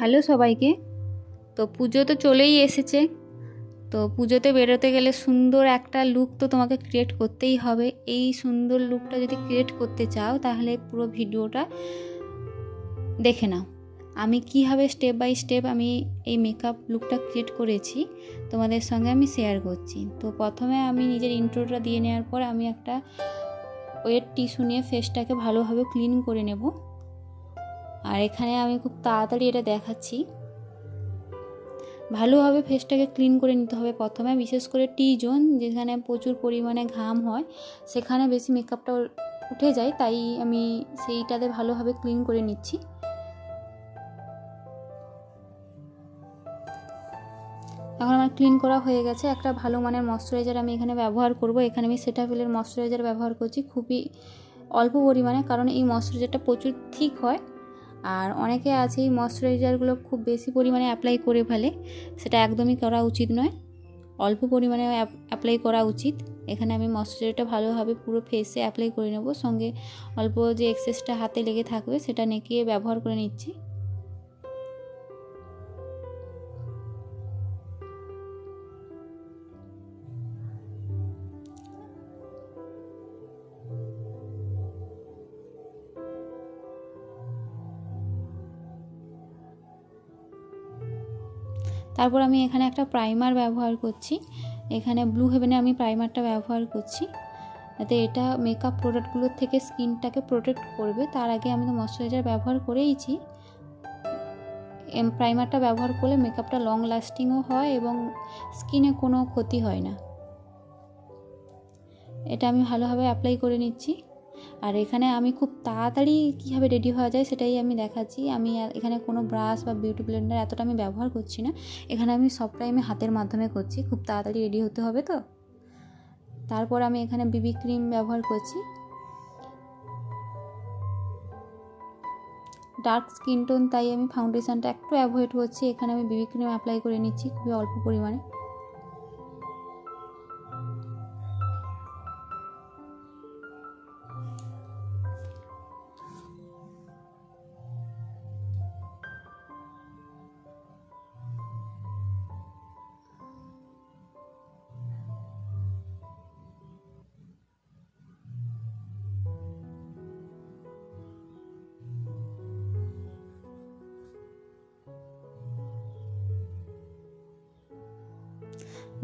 Hello সবাইকে। তো পুজো তো চলেই এসেছে। তো পুজোতে বেরোতে গেলে সুন্দর একটা লুক তো তোমাকে ক্রিয়েট করতেই হবে। এই সুন্দর লুকটা যদি ক্রিয়েট করতে চাও তাহলে পুরো ভিডিওটা দেখে নাও। আমি কীভাবে স্টেপ বাই স্টেপ আমি এই মেকআপ লুকটা ক্রিয়েট করেছি তোমাদের সঙ্গে আমি শেয়ার করছি। তো প্রথমে আমি নিজের ইন্ট্রোটা দিয়ে নেওয়ার পর আমি একটা ওয়েট টিস্যু নিয়ে ফেসটাকে ভালোভাবে ক্লিন করে নেব। আর এখানে আমি খুব তাড়াতাড়ি এটা দেখাচ্ছি। ভালোভাবে ফেসটাকে ক্লিন করে নিতে হবে প্রথমে, বিশেষ করে টি জোন যেখানে প্রচুর পরিমাণে ঘাম হয় সেখানে বেশি মেকআপটা উঠে যায়, তাই আমি সেইটাতে ভালোভাবে ক্লিন করে নিচ্ছি। এখন আমার ক্লিন করা হয়ে গেছে। একটা ভালো মানের ময়শ্চারাইজার আমি এখানে ব্যবহার করব। এখানে আমি সেটাফিলের ময়শ্চারাইজার ব্যবহার করছি খুবই অল্প পরিমাণে, কারণ এই ময়শ্চারাইজারটা প্রচুর থিক হয়। আর অনেকে আছে এই ময়শ্চারাইজারগুলো খুব বেশি পরিমাণে অ্যাপ্লাই করে ফেলে, সেটা একদমই করা উচিত নয়, অল্প পরিমাণে অ্যাপ্লাই করা উচিত। এখানে আমি ময়শ্চারাইজারটা ভালোভাবে পুরো ফেসে অ্যাপ্লাই করে নেব, সঙ্গে অল্প যে এক্সেসটা হাতে লেগে থাকবে সেটা নেকিয়ে ব্যবহার করে নিচ্ছি। তারপর আমি এখানে একটা প্রাইমার ব্যবহার করছি। এখানে ব্লু হেভেনে আমি প্রাইমারটা ব্যবহার করছি, যাতে এটা মেকআপ প্রোডাক্টগুলোর থেকে স্কিনটাকে প্রোটেক্ট করবে। তার আগে আমি তো ময়শ্চারাইজার ব্যবহার করেইছি। প্রাইমারটা ব্যবহার করলে মেকআপটা লং লাস্টিংও হয় এবং স্কিনে কোনো ক্ষতি হয় না। এটা আমি ভালোভাবে অ্যাপ্লাই করে নিচ্ছি। আর এখানে আমি খুব তাড়াতাড়ি কীভাবে রেডি হওয়া যায় সেটাই আমি দেখাচ্ছি। আমি এখানে কোনো ব্রাশ বা বিউটি ব্লেন্ডার এতটা আমি ব্যবহার করছি না, এখানে আমি সবটাই আমি হাতের মাধ্যমে করছি। খুব তাড়াতাড়ি রেডি হতে হবে তো। তারপর আমি এখানে বিবি ক্রিম ব্যবহার করছি। ডার্ক স্কিন টোন, তাই আমি ফাউন্ডেশনটা একটু অ্যাভয়েড করছি। এখানে আমি বিবি ক্রিম অ্যাপ্লাই করে নিচ্ছি খুবই অল্প পরিমাণে।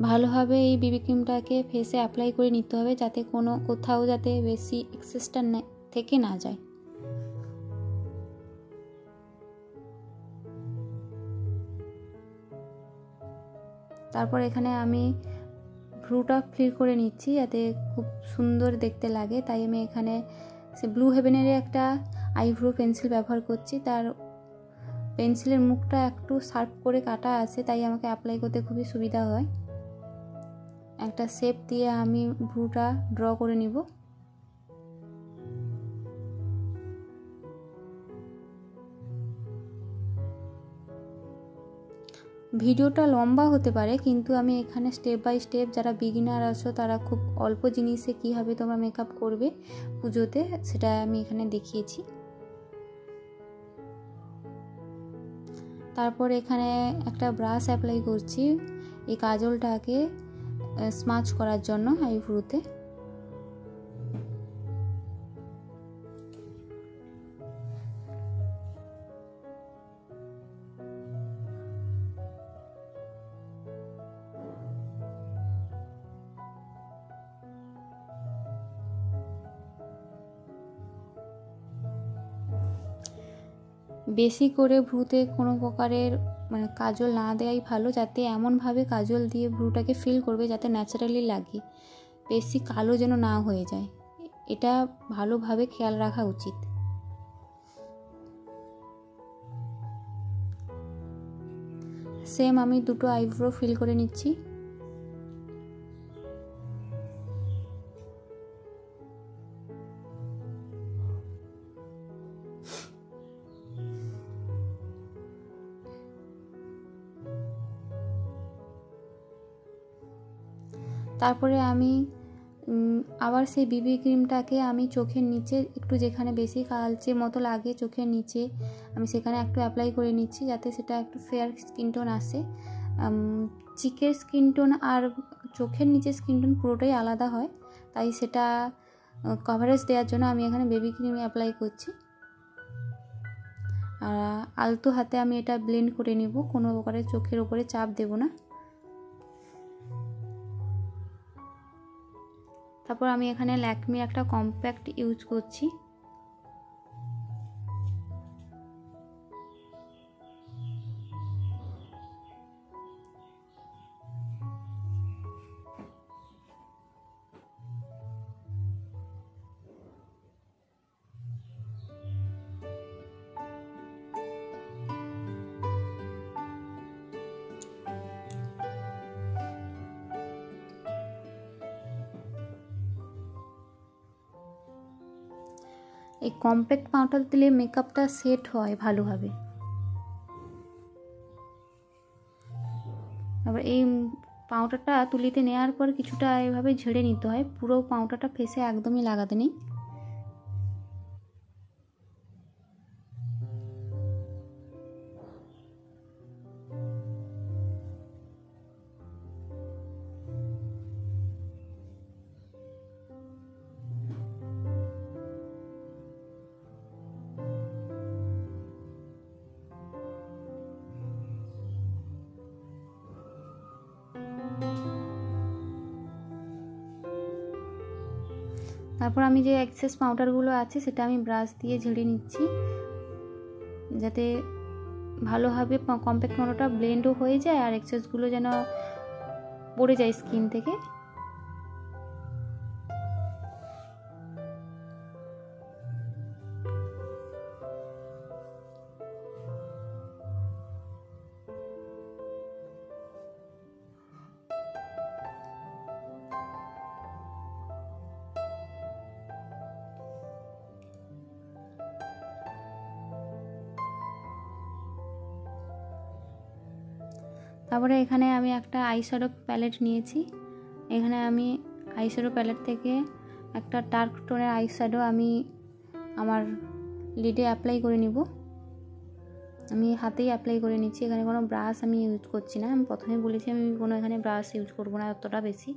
ভালোভাবে এই বিবি ক্রিমটাকে ফেসে অ্যাপ্লাই করে নিতে হবে, যাতে কোথাও যাতে বেশি এক্সেসটা থেকে না যায়। তারপর এখানে আমি ভ্রুটা ফিল করে নিচ্ছি যাতে খুব সুন্দর দেখতে লাগে, তাই আমি এখানে সে ব্লু হেভেনের একটা আইব্রো পেন্সিল ব্যবহার করছি। তার পেন্সিলের মুখটা একটু শার্প করে কাটা আছে, তাই আমাকে অ্যাপ্লাই করতে খুবই সুবিধা হয়। একটা শেপ দিয়ে আমি ভ্রুটা ড্র করে নিব। ভিডিওটা লম্বা হতে পারে, কিন্তু আমি এখানে স্টেপ বাই স্টেপ যারা বিগিনার আছো তারা খুব অল্প জিনিসে কীভাবে তোমরা মেকআপ করবে পুজোতে সেটা আমি এখানে দেখিয়েছি। তারপর এখানে একটা ব্রাশ অ্যাপ্লাই করছি এই কাজলটাকে স্মাচ করার জন্য আইব্রোতে। বেশি করে ভ্রুতে কোনো প্রকারের কাজল না দেওয়াই ভালো, যাতে এমনভাবে কাজল দিয়ে ভ্রুটাকে ফিল করবে যাতে ন্যাচারালি লাগে, বেশি কালো যেন না হয়ে যায়, এটা ভালোভাবে খেয়াল রাখা উচিত। সেম আমি দুটো আইব্রো ফিল করে নিচ্ছি। তারপরে আমি আবার সেই বিবি ক্রিমটাকে আমি চোখের নিচে একটু, যেখানে বেশি কালচে মতো লাগে চোখের নিচে, আমি সেখানে একটু অ্যাপ্লাই করে নিচ্ছি, যাতে সেটা একটু ফেয়ার স্কিন টোন আসে। চিকের স্কিন টোন আর চোখের নিচে স্কিন টোন পুরোটাই আলাদা হয়, তাই সেটা কভারেজ দেওয়ার জন্য আমি এখানে বেবি ক্রিম অ্যাপ্লাই করছি। আর আলতো হাতে আমি এটা ব্লেন্ড করে নেব, কোনো প্রকারে চোখের উপরে চাপ দেব না। তারপর আমি এখানে ল্যাকমি একটা কম্প্যাক্ট ইউজ করছি। এই কম্প্যাক্ট পাউডার দিলে মেকআপটা সেট হয় ভালোভাবে। আবার এই পাউডারটা তুলিতে নেওয়ার পর কিছুটা এভাবে ঝেড়ে নিতে হয়, পুরো পাউডারটা ফেসে একদমই লাগাতে নেই। তারপর আমি যে এক্সেস পাউডারগুলো আছে সেটা আমি ব্রাশ দিয়ে ঝেড়ে নিচ্ছি, যাতে ভালোভাবে কম্প্যাক্ট পাউডারটা ব্লেন্ডও হয়ে যায় আর এক্সেসগুলো যেন পড়ে যায় স্কিন থেকে। তারপরে এখানে আমি একটা আইশ্যাডো প্যালেট নিয়েছি। এখানে আমি আইশ্যাডো প্যালেট থেকে একটা ডার্ক টোনের আইশ্যাডো আমি আমার লিডে অ্যাপ্লাই করে নিব। আমি হাতেই অ্যাপ্লাই করে নিচ্ছি, এখানে কোনো ব্রাশ আমি ইউজ করছি না। আমি প্রথমে বলেছি আমি কোনো এখানে ব্রাশ ইউজ করব না অতটা বেশি।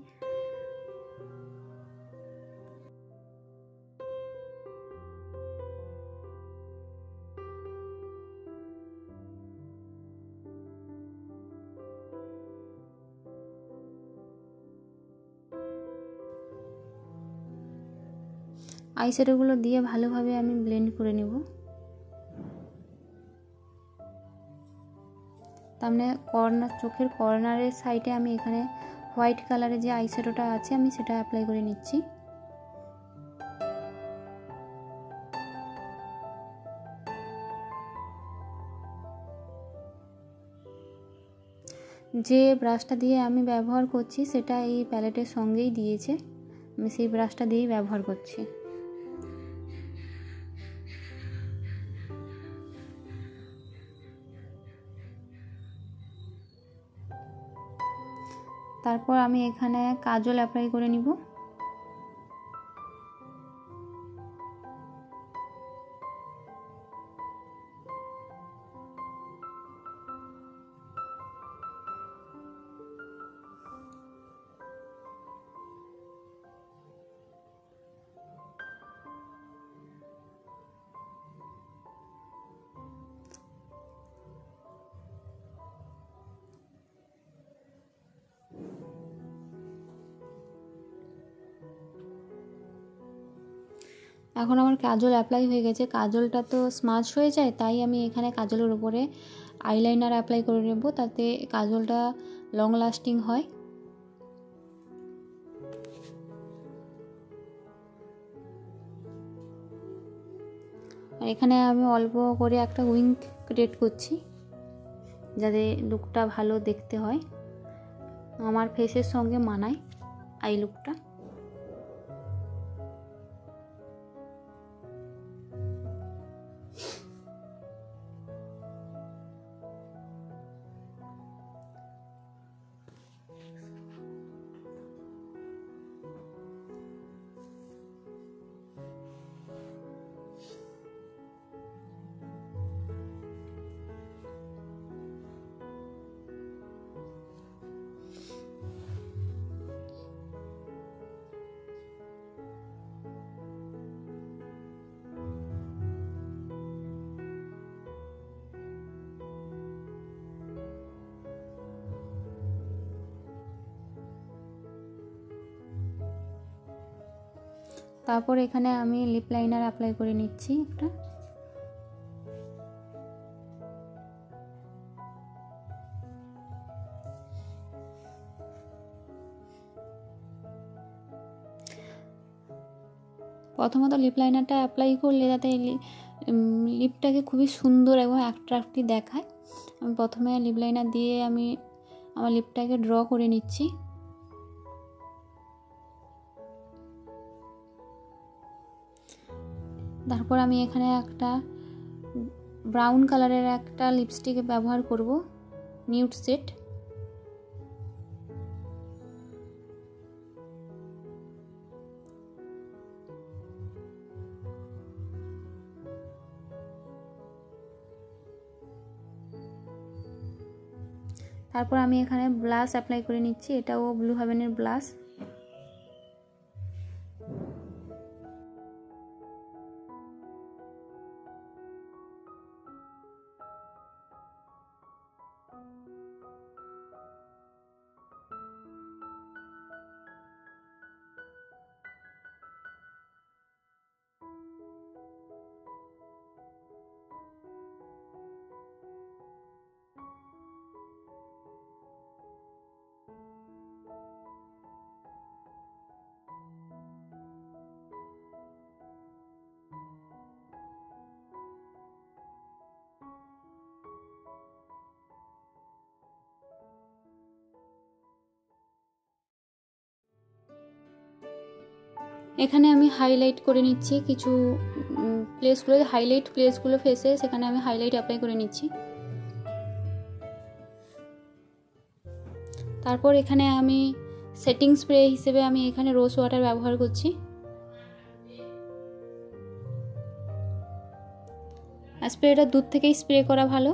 আইশ্যাডোগুলো দিয়ে ভালোভাবে আমি ব্লেন্ড করে নেব। তার মানে কর্নার, চোখের কর্নারের সাইডে আমি এখানে হোয়াইট কালারের যে আইশ্যাডোটা আছে আমি সেটা অ্যাপ্লাই করে নিচ্ছি। যে ব্রাশটা দিয়ে আমি ব্যবহার করছি সেটা এই প্যালেটের সঙ্গেই দিয়েছে, আমি সেই ব্রাশটা দিয়েই ব্যবহার করছি। তারপর আমি এখানে কাজল অ্যাপ্লাই করে নিব। এখন আমার কাজল অ্যাপ্লাই হয়ে গেছে। কাজলটা তো স্মাচ হয়ে যায়, তাই আমি এখানে কাজলের উপরে আইলাইনার অ্যাপ্লাই করে নেব, তাতে কাজলটা লং লাস্টিং হয়। আর এখানে আমি অল্প করে একটা উইং ক্রিয়েট করছি, যাতে লুকটা ভালো দেখতে হয়, আমার ফেসের সঙ্গে মানায় আই লুকটা। তারপর এখানে আমি লিপ লাইনার অ্যাপ্লাই করে নিচ্ছি একটা। প্রথমত লিপ লাইনারটা অ্যাপ্লাই করলে যাতে লিপটাকে খুবই সুন্দর এবং অ্যাট্রাক্টিভ দেখায়, আমি প্রথমে লিপ লাইনার দিয়ে আমি আমার লিপটাকে ড্র করে নিচ্ছি। তারপর আমি এখানে একটা ব্রাউন কালারের একটা লিপস্টিক ব্যবহার করব, নিউড শেড। তারপর আমি এখানে ব্লাশ অ্যাপ্লাই করে নিচ্ছি, এটাও ব্লু হেভেনের ব্লাশ। এখানে আমি হাইলাইট করে নিচ্ছি কিছু প্লেসগুলো, হাইলাইট প্লেসগুলো ফেসে, সেখানে আমি হাইলাইট অ্যাপ্লাই করে নিচ্ছি। তারপর এখানে আমি সেটিং স্প্রে হিসেবে আমি এখানে রোজ ওয়াটার ব্যবহার করছি। স্প্রেটা দূর থেকেই স্প্রে করা ভালো।